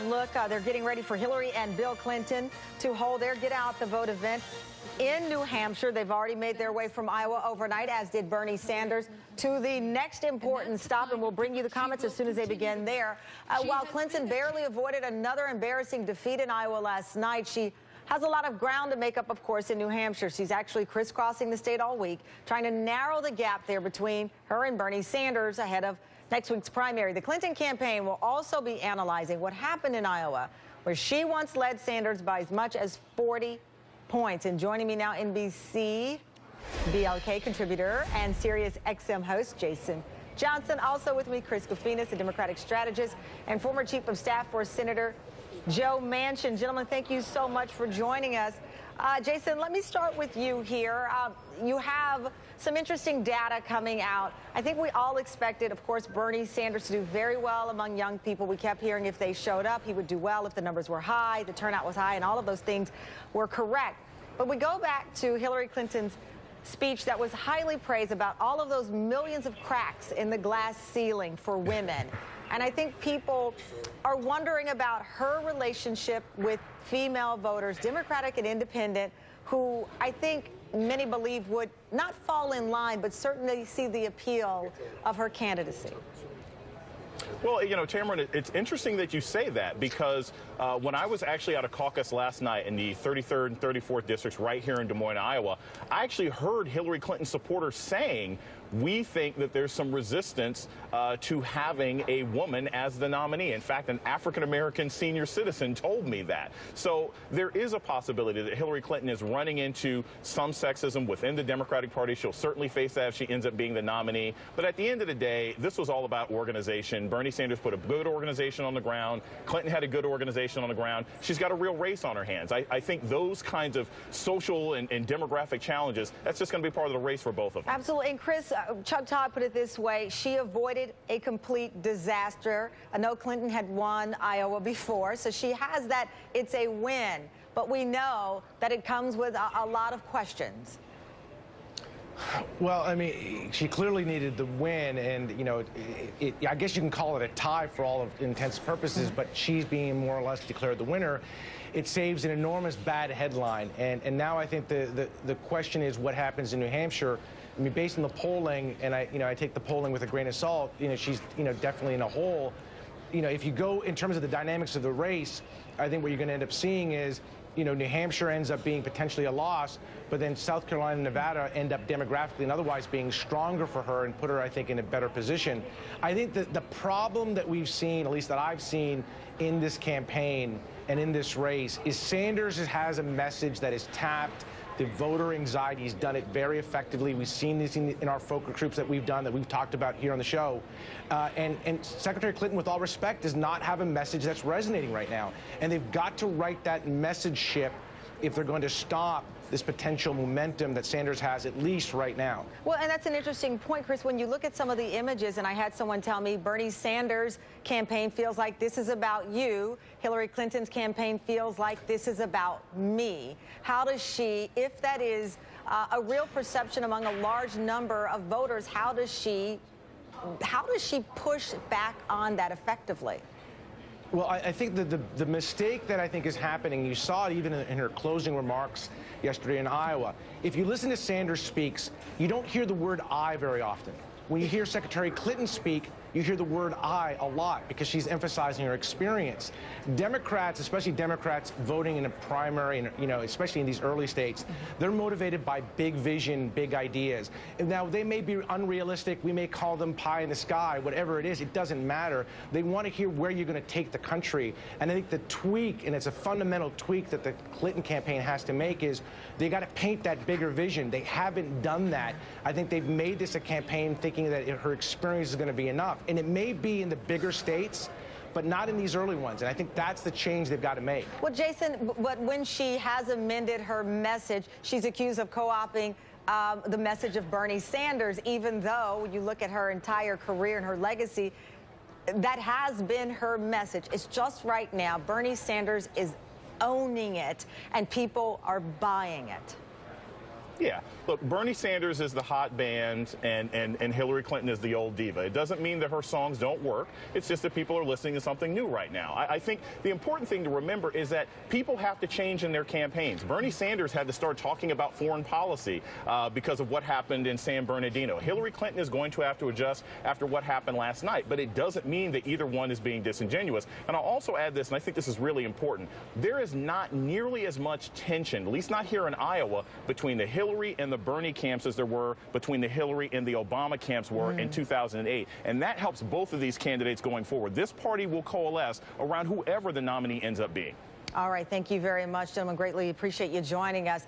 look. They're getting ready for Hillary and Bill Clinton to hold their Get Out the Vote event in New Hampshire. They've already made their way from Iowa overnight, as did Bernie Sanders, to the next important stop, and we'll bring you the comments as soon as they begin there. While Clinton barely avoided another embarrassing defeat in Iowa last night, she has a lot of ground to make up, of course, in New Hampshire. She's actually crisscrossing the state all week, trying to narrow the gap there between her and Bernie Sanders ahead of next week's primary. The Clinton campaign will also be analyzing what happened in Iowa, where she once led Sanders by as much as 40 points. And joining me now, NBC BLK contributor and Sirius XM host Jason Johnson. Also with me, Chris Kofinas, a Democratic strategist and former chief of staff for Senator Joe Manchin. Gentlemen, thank you so much for joining us. Jason, let me start with you here. You have some interesting data coming out. I think we all expected, of course, Bernie Sanders to do very well among young people. We kept hearing if they showed up, he would do well if the numbers were high, the turnout was high, and all of those things were correct. But we go back to Hillary Clinton's speech that was highly praised about all of those millions of cracks in the glass ceiling for women. And I think people are wondering about her relationship with female voters, Democratic and independent, who I think many believe would not fall in line, but certainly see the appeal of her candidacy. Well, you know, Tamron, it's interesting that you say that, because when I was actually at a caucus last night in the 33rd and 34th districts right here in Des Moines, Iowa, I actually heard Hillary Clinton supporters saying, we think that there's some resistance to having a woman as the nominee. In fact, an African-American senior citizen told me that. So there is a possibility that Hillary Clinton is running into some sexism within the Democratic Party. She'll certainly face that if she ends up being the nominee. But at the end of the day, this was all about organization. Bernie Sanders put a good organization on the ground. Clinton had a good organization on the ground. She's got a real race on her hands. I think those kinds of social and demographic challenges, that's just going to be part of the race for both of them. Absolutely. And Chris, Chuck Todd put it this way: she avoided a complete disaster. I know Clinton had won Iowa before, so she has that. It's a win. But we know that it comes with a lot of questions. Well, I mean, she clearly needed the win, and, you know, I guess you can call it a tie for all of intents and purposes, but she's being more or less declared the winner. It saves an enormous bad headline, and now I think the question is what happens in New Hampshire. I mean, based on the polling, and I take the polling with a grain of salt, she's, definitely in a hole. If you go in terms of the dynamics of the race, I think what you're going to end up seeing is, New Hampshire ends up being potentially a loss, but then South Carolina and Nevada end up demographically and otherwise being stronger for her and put her, I think, in a better position. I think that the problem that we've seen, at least that I've seen in this campaign and in this race, is Sanders has a message that is tapped. The voter anxiety, he's done it very effectively. We've seen this in our focus groups that we've done, that we've talked about here on the show. And Secretary Clinton, with all respect, does not have a message that's resonating right now. And they've got to right that message ship if they're going to stop this potential momentum that Sanders has, at least right now. Well, and that's an interesting point, Chris. When you look at some of the images, and I had someone tell me Bernie Sanders' campaign feels like this is about you. Hillary Clinton's campaign feels like this is about me. How does she, if that is a real perception among a large number of voters, how does she push back on that effectively? Well, I think the mistake that I think is happening, you saw it even in her closing remarks yesterday in Iowa. If you listen to Sanders speaks, you don't hear the word I very often. When you hear Secretary Clinton speak, you hear the word I a lot because she's emphasizing her experience. Democrats, especially Democrats voting in a primary, and especially in these early states, they're motivated by big vision, big ideas. And now, they may be unrealistic. We may call them pie in the sky, whatever it is. It doesn't matter. They want to hear where you're going to take the country. And I think the tweak, and it's a fundamental tweak that the Clinton campaign has to make, is they got to paint that bigger vision. They haven't done that. I think they've made this a campaign thinking that her experience is going to be enough. And it may be in the bigger states, but not in these early ones. And I think that's the change they've got to make. Well, Jason, but when she has amended her message, she's accused of co-opting the message of Bernie Sanders, even though you look at her entire career and her legacy, that has been her message. It's just right now, Bernie Sanders is owning it, and people are buying it. Yeah. Look, Bernie Sanders is the hot band and Hillary Clinton is the old diva. It doesn't mean that her songs don't work. It's just that people are listening to something new right now. I think the important thing to remember is that people have to change in their campaigns. Bernie Sanders had to start talking about foreign policy because of what happened in San Bernardino. Hillary Clinton is going to have to adjust after what happened last night, but it doesn't mean that either one is being disingenuous. And I'll also add this, and I think this is really important. There is not nearly as much tension, at least not here in Iowa, between the Hillary and the Bernie camps as there were between the Hillary and the Obama camps were in 2008. And that helps both of these candidates going forward. This party will coalesce around whoever the nominee ends up being. All right. Thank you very much, gentlemen. Greatly appreciate you joining us.